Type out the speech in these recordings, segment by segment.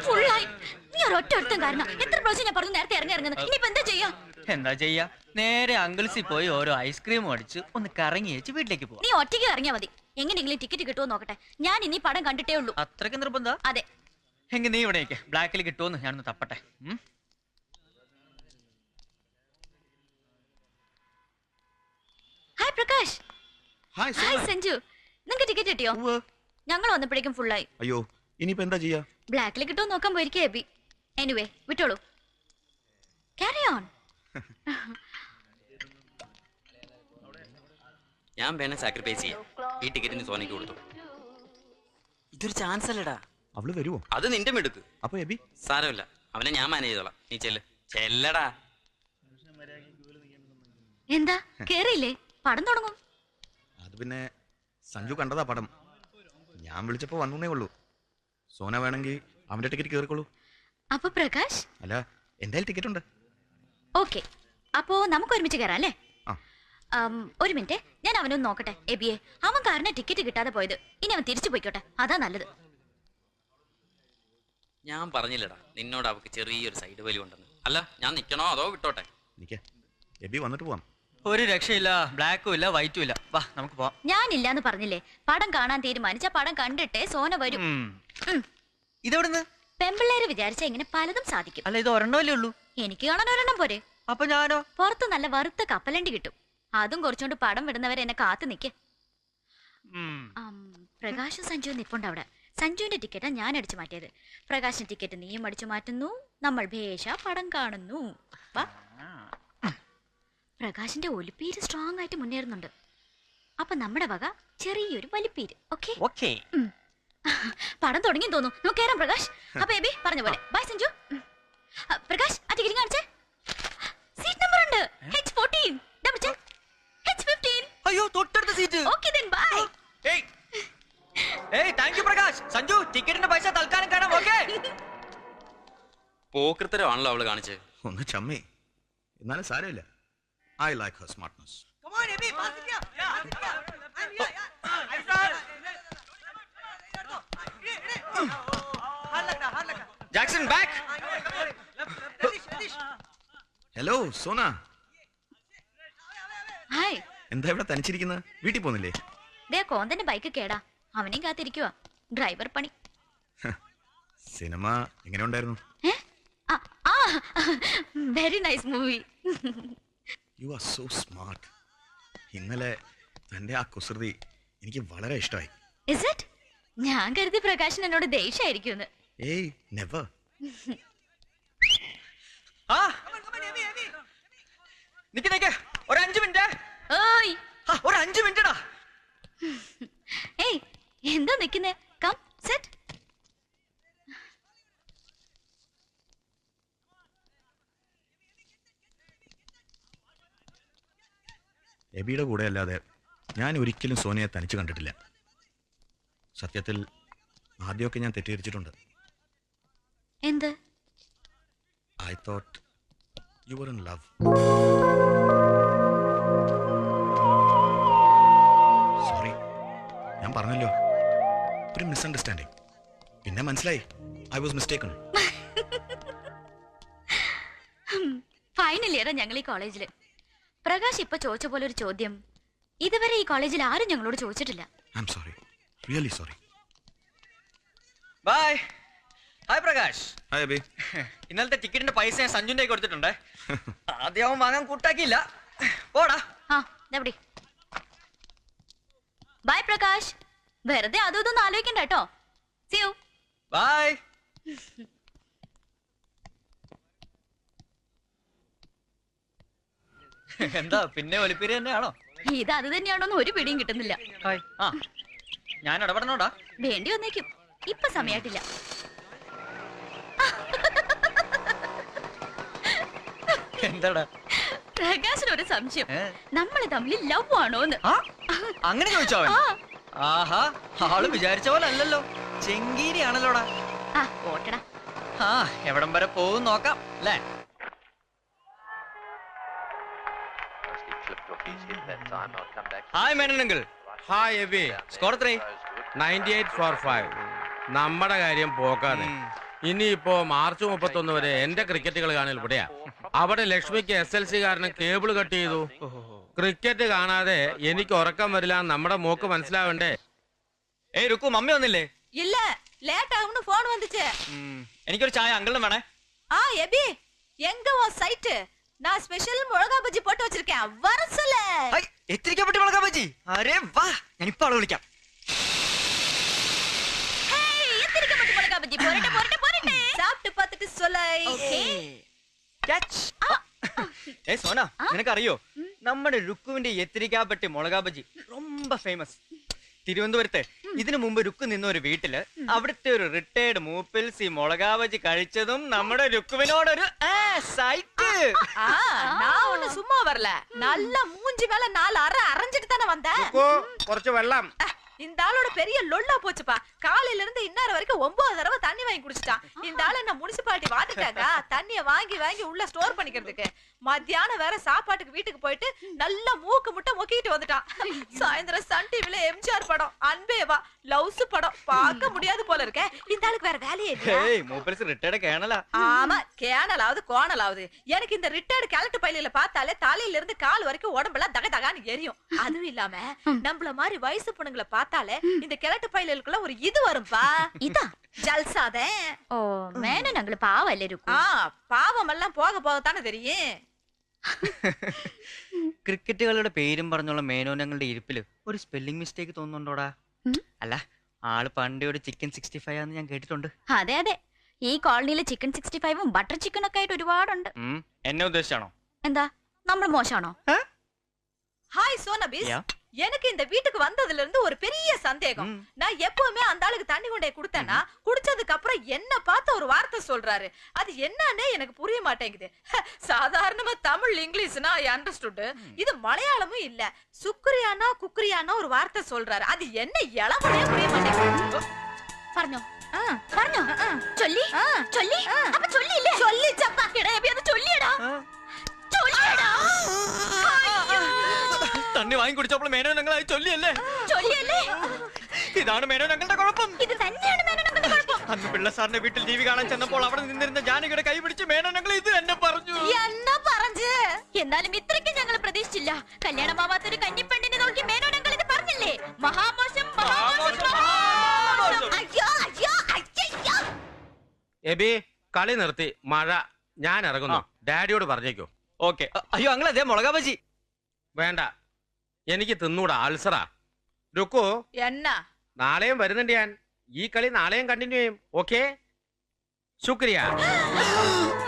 ഫുള്ളായി. നീ ഒരൊറ്റ ഒരുത്തം കാരണം എത്ര പ്രാവശ്യം ഞാൻ പറഞ്ഞു നേരത്തെ ഇറങ്ങുന്നത്. ഇനിയിപ്പോ എന്താ ചെയ്യാ? എന്താ ചെയ്യാ, നേരെ അങ്കിൾസിൽ പോയി ഓരോ ഐസ്ക്രീം അടിച്ച് ഒന്ന് കറങ്ങി വെച്ച് വീട്ടിലേക്ക് പോവാ. നീ ഒറ്റയ്ക്ക് ഇറങ്ങിയാ മതി. എങ്ങനെയെങ്കിലും ടിക്കറ്റ് കിട്ടുമോ നോക്കട്ടെ. ഞാൻ ഇനി പടം കണ്ടിട്ടേ ഉള്ളൂ. അത്രയ്ക്ക് നിർബന്ധം? അതെ. എങ്കിൽ നീ ഇവിടേക്ക് ബ്ലാക്കിൽ കിട്ടുമെന്ന് ഞാനൊന്ന് തപ്പട്ടെ. ഹായ് പ്രകാശ്. ഹായ് സഞ്ജു. നിങ്ങൾക്ക് ടിക്കറ്റ് കിട്ടിയോ? ഞങ്ങൾ വന്നപ്പോഴേക്കും ഫുള്ളായി. അയ്യോ, ഇനിയിപ്പോ എന്താ ചെയ്യാ? ബ്ലാക്കിൽ കിട്ടുമോ നോക്കാൻ പോയിരിക്കേ എബി. എനിവേ വിട്ടോളൂ. Carry on. ഞാൻ വേണേ സാക്രിഫൈസ് ചെയ്യാം. ഈ ടിക്കറ്റിന് സോനയ്ക്ക് കൊടുത്തു. ഇതൊരു ചാൻസ് അല്ലടാ. അവള് വരുവോ? അത് നിന്റെ മെടുക്ക്. അപ്പൊ എബി? സാരമില്ല, അവനെ ഞാൻ മാനേജ് ചെയ്തോളാം. നീ ചെല്ലടാ. എന്താ കേറിയില്ലേ? പടം തുടങ്ങും. അത് പിന്നെ സഞ്ജു കണ്ടതാ പടം. ഞാൻ വിളിച്ചപ്പോ വന്നേ ഉള്ളൂ. സോന വേണമെങ്കിൽ അവന്റെ ടിക്കറ്റ് കേറിക്കോളൂ. അപ്പൊ പ്രകാശ്? അല്ല, എന്തായാലും ടിക്കറ്റ് ഉണ്ട്. ഓക്കെ, അപ്പോ നമുക്ക് ഒരുമിച്ച് കയറാം അല്ലേ? ഒരു മിനിറ്റ്, ഞാൻ അവനൊന്ന് നോക്കട്ടെ. എബിയെ, അവൻ കാരണം ടിക്കറ്റ് കിട്ടാതെ പോയത്. ഇനി അവൻ തിരിച്ചു പോയിക്കോട്ടെ, അതാ നല്ലത്. ഞാൻ പറഞ്ഞില്ലടാ നിന്നോട് അവക്ക് ചെറിയൊരു സൈഡ് വലി ഉണ്ടെന്ന്. അല്ല, ഞാൻ നിക്കണോ അതോ വിട്ടോട്ടെ? എബി വന്നിട്ട് പോവാം. ഒരു രക്ഷയില്ല, ബ്ലാക്കും ഇല്ല വൈറ്റും ഇല്ല. വാ നമുക്ക് പോവാം. ഞാനില്ലാന്ന് പറഞ്ഞില്ലേ? പടം കാണാൻ തീരുമാനിച്ച പടം കണ്ടിട്ടേ സോന വരും. ഇതെവിടുന്ന്? പെമ്പിള്ളേര് വിചാരിച്ച ഇങ്ങനെ പലതും സാധിക്കും. അല്ല, ഇത് ഒരെണ്ണമല്ലേ ഉള്ളൂ. എനിക്ക് കാണാൻ ഒരെണ്ണം പോരെ. അപ്പൊ ഞാനോ? പുറത്ത് നല്ല വറുത്ത കപ്പലണ്ടി കിട്ടും. അതും കുറച്ചുകൊണ്ട് പടം വിടുന്നവരെ എന്നെ കാത്തു നിൽക്കേ. പ്രകാശും സഞ്ജു നിപ്പുണ്ട് അവിടെ. സഞ്ജുവിന്റെ ടിക്കറ്റാ ഞാൻ അടിച്ചു മാറ്റിയത്. പ്രകാശിന്റെ ടിക്കറ്റ് നീയും അടിച്ചു മാറ്റുന്നു. നമ്മൾ ഭേഷ പടം കാണുന്നു. വാ. പ്രകാശിന്റെ ഒലിപ്പീര് സ്ട്രോങ് ആയിട്ട് മുന്നേറുന്നുണ്ട്. അപ്പൊ നമ്മുടെ വക ചെറിയൊരു വലിപ്പീര്. ഓക്കെ. പടം തുടങ്ങി തോന്നുന്നു. നമുക്ക് കയറാം പ്രകാശ്. അപ്പൊ എബി പറഞ്ഞ പോലെ ബൈ സഞ്ജു. പ്രകാശ് ആ ടിക്കറ്റ് കാണിച്ചേ. സീറ്റ് നമ്പർ ഉണ്ട്. H14. Double check. H15. അയ്യോ, തൊട്ടടുത്ത സീറ്റ്. Okay then bye. ഏയ് താങ്ക് യു പ്രകാശ്. സഞ്ജു, ടിക്കറ്റിന്റെ പൈസ തൽക്കാലം കാണാം. ഓക്കേ. പോക്കൃത്തരമാണല്ലോ അവള് കാണിച്ചേ. ഒന്ന് ചമ്മേ, എന്നാലും സാരമില്ല. I like her smartness. Come on, Ebi, pass it here. I'm here. Hard lagta. Jackson back. Hello Sona. Hi. എന്താ ഇവിടെ തനിച്ചിരിക്കുന്നത്? വീട്ടിൽ പോന്നില്ലേ? ദേ കോന്തന്റെ ബൈക്ക് കേടാ. അവനെയും കാത്തിരിക്കുവാ. ഡ്രൈവർ പണി. സിനിമ എങ്ങനെ ഉണ്ടായിരുന്നു? Very nice movie. You are so smart. ഇന്നലെ തന്റെ ആ കുസൃതി എനിക്ക് വളരെ ഇഷ്ടമായി. Is it? ഞാൻ കരുതി പ്രകാശൻ എന്നോട് ദേഷ്യായിരിക്കുമെന്ന്. ഏയ് നെവർ. നിക്ക് ഒരു 5 മിനിറ്റ്. ഓയ് ഒരു 5 മിനിറ്റടാ. ഏയ് എന്താ നിക്കുന്നേ? Come set. എബിയുടെ കൂടെ അല്ലാതെ ഞാൻ ഒരിക്കലും സോനയെ തനിച്ച് കണ്ടിട്ടില്ല. സത്യത്തിൽ ആദ്യമൊക്കെ ഞാൻ തെറ്റിദ്ധരിച്ചിട്ടുണ്ട്. എന്ത്? I thought you were in love. Sorry, ഞാൻ പറഞ്ഞല്ലോ, ഒരു മിസ്അണ്ടർസ്റ്റാൻഡിങ്. പിന്നെ മനസ്സിലായി, I was mistaken. ഫൈനൽ ഇയറാ ഞങ്ങൾ ഈ കോളേജില്. പ്രകാശ് ഇപ്പൊ ചോദിച്ച പോലെ ഒരു ചോദ്യം ഇതുവരെ ഈ കോളേജിൽ ആരും ഞങ്ങളോട് ചോദിച്ചിട്ടില്ല. I'm sorry, really sorry. Bye. Hi Prakash. Hi Abi. ഇന്നലത്തെ ടിക്കറ്റിന്റെ പൈസ ഞാൻ സഞ്ജുന്റെ കൊടുത്തിട്ടുണ്ട്. ആദ്യം അവൻ വാങ്ങാൻ കൂട്ടാക്കിയില്ല. പോടാ. ബൈ പ്രകാശ്. വെറുതെ അതും ഇതൊന്നും ആലോചിക്കണ്ട കേട്ടോ. See you. ബൈ. എന്താ പിന്നെ ഒലിപ്പേര് തന്നെയാണോ? ഇത് അത് തന്നെയാണോന്ന് ഒരു പിടിയും കിട്ടുന്നില്ല. ഞാൻ ഇടപെടണോടാ? വേണ്ടി വന്നേക്കും. ഇപ്പൊ സമയായിട്ടില്ല. എന്താടാ? പ്രകാശിന് ഒരു സംശയം, നമ്മള് തമ്മിൽ ലവ് ആണോന്ന്. അങ്ങനെ ചോദിച്ചോ? ആഹാ, ആള് വിചാരിച്ച പോലെ അല്ലല്ലോ. ചെങ്കീരി ആണല്ലോടാ. ഓട്ടടാ. എവിടം വരെ പോകും നോക്കാം അല്ലേ? Hi Menon. Hi Eby. Score 3. 98 for 5. നമ്മുടെ കാര്യം പോക്കാണ്. ഇനിയിപ്പോ മാർച്ച് 31 വരെ എന്റെ ക്രിക്കറ്റ് കളി കാണൽ ഇവിടെയാ. അവിടെ ലക്ഷ്മിക്ക് SLC കാരണം കേബിൾ കട്ട് ചെയ്തു. ക്രിക്കറ്റ് കാണാതെ എനിക്ക് ഉറക്കം വരില്ല. നമ്മുടെ മോക്ക് മനസ്സിലാവണ്ടേ? ഏയ് രുക്കു, മമ്മി വന്നില്ലേ? இல்ல லேட் ஆகும்னு போன் வந்துச்சு. എനിക്കൊരു ചായ അങ്കിളിനും വേണേ. எபி எங்க உன் சைட்? நான் ஸ்பெஷல் மிளகா பஜ்ஜி போட்டு வச்சிருக்கேன், வர சொல்லு. എത്തിരിക്കപ്പെട്ടി മുളകാ ബജി. അരേ വാ, ഞാൻ ഇപ്പൊ ആളെ വിളിക്കാം. ഹേയ്, എത്തിരിക്കപ്പെട്ടി മുളകാ ബജ്ജി. പോരട്ടെ പോരട്ടെ പോരട്ടെ. சாப்பிட்டு பார்த்துட்டு சொல்லை. ഓക്കേ. ക്യാച്ച്. ഏയ് സോന, നിനക്കറിയോ നമ്മുടെ രുക്കുവിന്റെ എത്തിരിക്കാപ്പെട്ടി മുളകാ ബജി ரொம்ப ഫേമസ്. തിരുവനന്തപുരത്ത് ഇതിനു മുമ്പ് രുക്കു നിന്ന ഒരു വീട്ടില് അവിടുത്തെ ഒരു റിട്ടയർഡ് മൂപ്പിൽസ് ഈ മുളകാ ബജി കഴിച്ചതും നമ്മുടെ രുക്കുവിനോടൊരു സൈറ്റ്. நான் ஒண்ணு சும்மா வரல, நல்லா மூஞ்சி மேல 4 அரை அரைஞ்சிட்டு தானே வந்தேன். കുറച്ച് വെള്ളം. இந்த ஆளோட பெரிய லொல்லா போச்சுப்பா. காலையில இருந்து இன்னார வரைக்கும் 9 தடவை தண்ணி வாங்கி குடிச்சிட்டான். இந்த ஆளு என்ன முனிசிபாலிட்டி வாட்டர் டேங்கா தண்ணிய வாங்கி வாங்கி உள்ள ஸ்டோர் பண்ணிக்கிறதுக்கு? மத்தியானம் வேற சாப்பாட்டுக்கு வீட்டுக்கு போயிட்டு நல்லா மூக்கு முட்டை மொக்கிட்டு வந்துட்டான். சாயந்தரம் சன் டிவில எம்ஜிஆர் படம், அன்பேவா லவ்ஸ் படம் பார்க்க முடியாது போல இருக்க. இந்த ஆளுக்கு வேற வேலையே இல்ல. ഏയ് മൂപ്പിൽസ് റിട്ടയർഡ് കേണലാ. ஆமா, கேனலாவது கோணலாவது. எனக்கு இந்த ரிட்டையர்டு கேலட் பையில பார்த்தாலே தலையில இருந்து கால் வரைக்கும் உடம்பெல்லாம் தக தகான்னு எரியும். அதுவும் இல்லாம நம்மள மாதிரி வயசு பொண்ணுங்களை பார்த்தாலே இந்த கேலட் பையிலுக்குள்ள ஒரு இது வரும்பா. ഇതാ ஜல்சாதே. ഓ മേനൻ ഞങ്ങള് പാവല്ലേ രുക്കു. பாவம் எல்லாம் போக போகத்தானே தெரியும். ക്രിക്കറ്റുകളുടെ പേരും പറഞ്ഞുള്ള മേനോനങ്ങളുടെ ഇരിപ്പില് ഒരു സ്പെല്ലിംഗ് മിസ്റ്റേക്ക് തോന്നുന്നുണ്ടോടാ? അല്ല, ആള് പണ്ടേ ഒരു ചിക്കൻ 65 ആണെന്ന് ഞാൻ കേട്ടിട്ടുണ്ട്. അതെ അതെ, ഈ കോളനിയില് ചിക്കൻ 65ഉം ബട്ടർ ചിക്കനും ഒക്കെ ആയിട്ട് ഒരുപാടുണ്ട്. എന്നെ ഉദ്ദേശിച്ചാണോ? എന്താ നമ്മൾ മോശമാണോ? ஹாய் சோனபிஸ், எனக்கு இந்த வீட்டுக்கு வந்ததுல இருந்து ஒரு பெரிய சந்தேகம். நான் எப்பவுமே அந்த ஆளுக்கு தண்ணி கொண்டே கொடுத்தேன்னா குடிச்சதுக்கு அப்புறம் என்ன பார்த்து ஒரு வார்த்தை சொல்றாரு. அது என்னன்னே எனக்கு புரிய மாட்டேங்குது. சாதாரணமா தமிழ் இங்கிலீஷ்னா ஐ அண்டர்ஸ்டுட். இது மலையாளமும் இல்ல. சுக்ரியானா குக்ரியானா ஒரு வார்த்தை சொல்றாரு. அது என்ன இளவனே புரிய மாட்டேங்குது. പറഞ്ഞോ പറഞ്ഞോ? ചൊല്ലി ചൊല്ലി അപ്പൊ ചൊല്ലിയില്ലേ? சொல்லிச்சப்பா. എടാ എബി അത് ചൊല്ലിയടാ. ചൊല്ലിയടാ. തണ്ണി വാങ്ങി കുടിച്ചപ്പോൾ മേനോനങ്ങളായി ചൊല്ലിയല്ലേ? ചൊല്ലിയല്ലേ? ഇതാണ് മേനോനങ്ങളുടെ കുഴപ്പം. ഇത് തന്നെയാണ് മേനോനങ്ങളുടെ കുഴപ്പം. അന്ന് പിള്ള സാറിന്റെ വീട്ടിൽ ടി വി കാണാൻ ചെന്നപ്പോൾ അവിടെ നിന്നിരുന്ന ജാനകിയുടെ കൈ പിടിച്ച് മേനോനങ്ങൾ ഇത് എന്നെ പറഞ്ഞു. என்ன പറഞ്ഞു? എന്നാലും ഇത്രയ്ക്ക് ഞങ്ങൾ പ്രതീക്ഷിച്ചില്ല. കല്യാണമാവാത്തൊരു കന്നിപ്പെണ്ണിനെ നോക്കി മേനോനങ്ങൾ ഇത് പറഞ്ഞില്ലേ? മഹാമോശം മഹാമോശം മഹാമോശം. അയ്യോ അയ്യോ അയ്യോ. എബി കളി നിർത്തി, മഴ. ഞാൻ ഇറങ്ങുന്നു. ഡാഡിയോട് പറഞ്ഞേക്കോ. ഓക്കെ. അയ്യോ അങ്ങളെ അതേ മുളകാ ബജി വേണ്ട, എനിക്ക് തിന്നൂടാ, അൾസറാ. രുക്കു, என்ன? നാളെയും വരുന്നുണ്ട് ഞാൻ. ഈ കളി നാളെയും കണ്ടിന്യൂ ചെയ്യും. ഓക്കെ, ശുക്രിയ.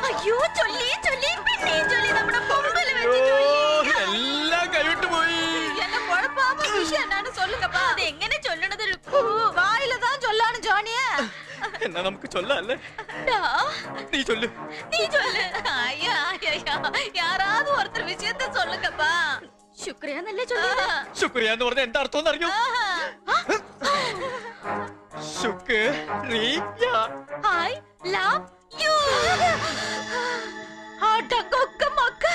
അയ്യോ ചൊല്ലി ചൊല്ലി പിന്നെയും ചൊല്ലി. നമ്മുടെ പൊമ്പല് വെച്ച് ചൊല്ലി. എല്ലാം കൈവിട്ട് പോയി. என்ன குழப்பாம விஷயம் என்னன்னு சொல்லுங்கப்பா. അത് എങ്ങനെ ചൊല്ലണത്? வாயில தான் சொல்லானு ஜானிய. എന്നാ നമുക്ക് ചൊല്ലല്ലേ? നീ ചൊല്ലു. നീ ചൊല്ല്. അയ്യോ യാരാவது ஒருத்தர் விஷயத்தை சொல்லுங்கப்பா. ശുക്രിയ എന്നല്ലേ ചൊല്ലിയത്? ശുക്രിയ എന്ന് പറഞ്ഞ എന്താ അർത്ഥം അറിയോ? ശുക്രിയ. I love you. அடங்கொக்க மக்க.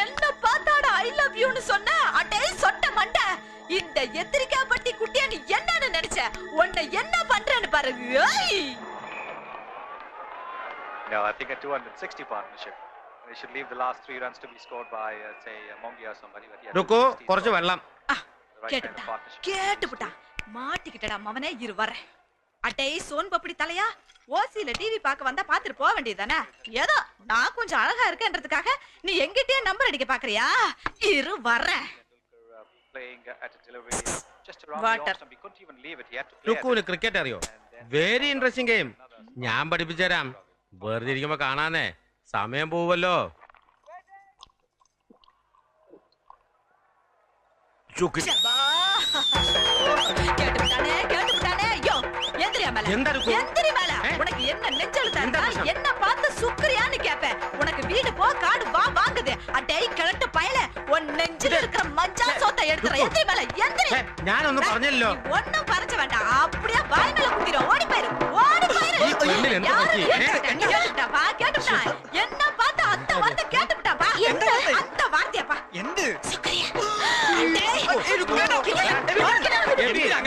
என்ன பார்த்தாட ஐ லவ் யூன்னு சொன்ன? அடே சொட்ட மண்டை. இந்த எத்திரிக்காப்பட்டி குட்டியா நீ என்னன்னு நினைச்ச? உன்னை என்ன பண்றேன்னு பாரு. No, I think a 260 partnership. They should leave the last 3 runs to be scored by, say, Mongi or somebody. But yeah, Rukku, കുറച്ച് വെള്ളം. கேட்டுப்புட்டா. மாட்டிக்கிட்டடா மவனே, இரு வர. அடே சோன் பப்படி தலையா, ஓசியில டிவி பார்க்க வந்தா பாத்துட்டு போக வேண்டியதானே? ஏதோ நான் கொஞ்சம் அழகா இருக்கேன்றதுக்காக நீ எங்கிட்டே நம்பர் அடிக்க பாக்குறியா? இரு வர. playing at a delivery just around Water. the off, and we couldn't even leave it yet to play. രുക്കുവിന് ക്രിക്കറ്റ് അറിയോ? Very interesting game. ഞാൻ പഠിപ്പിച്ചുതരാം. വെറുതെ ഇരിക്കുമ്പോ കാണാനേ സമയം പോവല്ലോ. கேட்டுப்புட்டானே. ஐயோ எந்திரியா மேல. എന്താ ருக்கு? எந்திரி மேல. உனக்கு என்ன நெஞ்செழுத்தா? என்ன பார்த்து சுக்ரியான்னு கேப்பேன். உனக்கு வீடு போ, காடு வா வாங்குது. அடே கிழட்டு பயல, உன் நெஞ்சில இருக்கிற மஞ்சா சோத்தை எடுத்துற. எந்திரி மேல, எந்திரி. ഞാനൊന്നും പറഞ്ഞല്ലോ. ஒண்ணும் பறஞ்ச வேண்டாம். அப்படியே வாய் மேல குத்திரும். ஓடி போயிரு, ஓடி போயிரு. கேட்டுட்டா பா, கேட்டுட்டா. என்ன பார்த்து அந்த வார்த்தை கேட்டுட்டா பா. அந்த வார்த்தையாப்பா. എന്ത്? சுக்ரியா.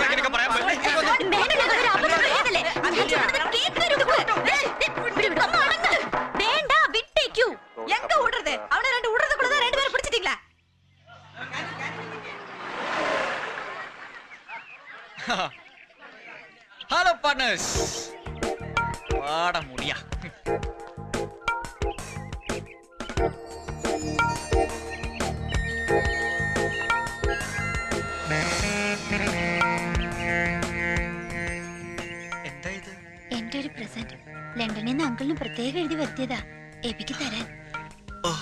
അങ്ങനെ പറയാൻ പറ്റില്ല. മേനോനങ്ങൾ അബദ്ധം പറയാനല്ലേ? ഞാൻ ചൊല്ലുന്നത് കേൾക്കരുത്. വാട മുടിയാ. എന്താ ഇത്? എന്റെ ഒരു പ്രസന്റ് ലണ്ടനിൽ നിന്ന് അങ്കിളിന് പ്രത്യേകം എഴുതി വരുത്തിയതാ എബിക്ക് തരാൻ. Oh,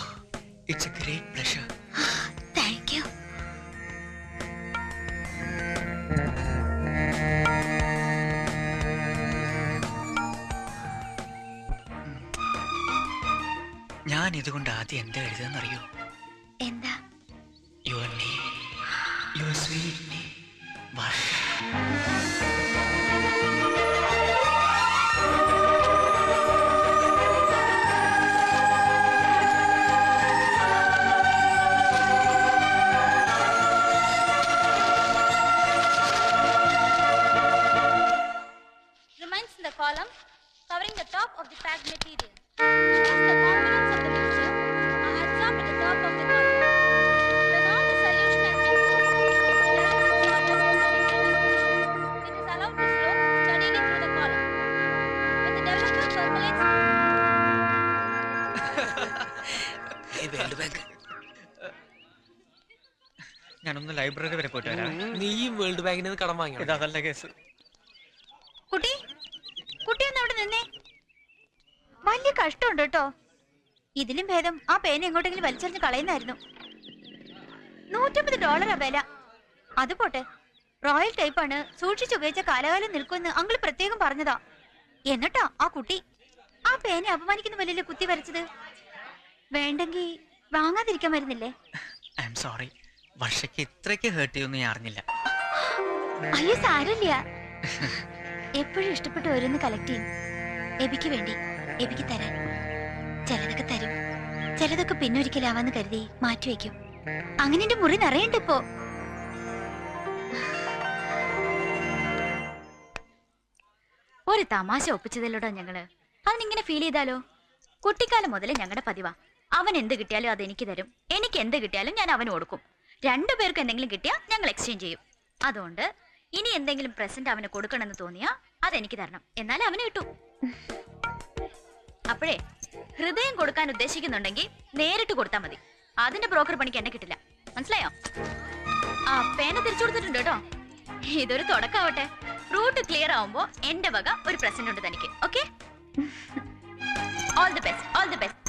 it's a great pleasure. Thank you. ഞാൻ ഇതുകൊണ്ട് ആദ്യം എന്താ എഴുതാന്നറിയോ? എന്താ? Your name, your sweet name, Varsh. Remains in the column covering the top of the packed material. As the components of the mixture are absorbed at the top of the column. When all the solution has been cooled, the electric solvent is reduced. It is allowed to flow steadily through the column. When the developer percolates, ഞാനൊന്ന് library വരെ പോയിട്ട് വരാം. നീയും world ബാങ്കിന് കടം വാങ്ങി. ഇതല്ല case. കുട്ടി കുട്ടിയൊന്ന് അവിടെ നിന്നേ. വലിയ കഷ്ടമുണ്ട് കേട്ടോ. ഇതിലും ഭേദം ആ പേന എങ്ങോട്ടെങ്കിലും വലിച്ചെറിഞ്ഞ് കളയുന്നായിരുന്നു. $150 വില. അത് പോട്ടെ, റോയൽ ടൈപ്പാണ്, സൂക്ഷിച്ചുപയോഗിച്ച കാലകാലം നിൽക്കുമെന്ന് അങ്കിൾ പ്രത്യേകം പറഞ്ഞതാ. എന്നിട്ടാ ആ കുട്ടി ആ പേന അപമാനിക്കുന്ന വലിയ കുത്തി വരച്ചത്. വേണ്ടെങ്കിൽ വാങ്ങാതിരിക്കാൻ വരുന്നില്ലേ? ഐ എം സോറി, വർഷയ്ക്ക് ഇത്രയ്ക്ക് ഹേർട്ട് ചെയ്യുമെന്ന് ഞാൻ അറിഞ്ഞില്ല. അയ്യോ സാരമില്ല. എപ്പോഴും ഇഷ്ടപ്പെട്ട് ഓരോന്ന് കളക്ട് ചെയ്യും. എബിക്ക് വേണ്ടി, എബിക്ക് തരാൻ. ചിലതൊക്കെ തരും, ചിലതൊക്കെ പിന്നൊരിക്കലാവാന്ന് കരുതി മാറ്റിവെക്കും. അങ്ങനെ എന്റെ മുറി നിറയണ്ട് ഇപ്പോ. ഒരു തമാശ ഒപ്പിച്ചതിലൂടെ ഞങ്ങള് അതിനിങ്ങനെ ഫീൽ ചെയ്താലോ? കുട്ടിക്കാലം മുതലേ ഞങ്ങളുടെ പതിവാ. അവൻ എന്ത് കിട്ടിയാലും അത് എനിക്ക് തരും, എനിക്ക് എന്ത് കിട്ടിയാലും ഞാൻ അവന് കൊടുക്കും. രണ്ടുപേർക്ക് എന്തെങ്കിലും കിട്ടിയാൽ ഞങ്ങൾ എക്സ്ചേഞ്ച് ചെയ്യും. അതുകൊണ്ട് ഇനി എന്തെങ്കിലും പ്രസന്റ് അവന് കൊടുക്കണമെന്ന് തോന്നിയാ അതെനിക്ക് തരണം, എന്നാലും അവന് കിട്ടും. അപ്പോഴേ ഹൃദയം കൊടുക്കാൻ ഉദ്ദേശിക്കുന്നുണ്ടെങ്കിൽ നേരിട്ട് കൊടുത്താൽ മതി. അതിന്റെ ബ്രോക്കർ പണിക്ക് എന്നെ കിട്ടില്ല, മനസ്സിലായോ? ആ പേന തിരിച്ചു കൊടുത്തിട്ടുണ്ട് കേട്ടോ. ഇതൊരു തുടക്കാവട്ടെ. റൂട്ട് ക്ലിയർ ആവുമ്പോ എന്റെ വക ഒരു പ്രസന്റ് ഉണ്ട് തനിക്ക്. Okay, all the best, all the best.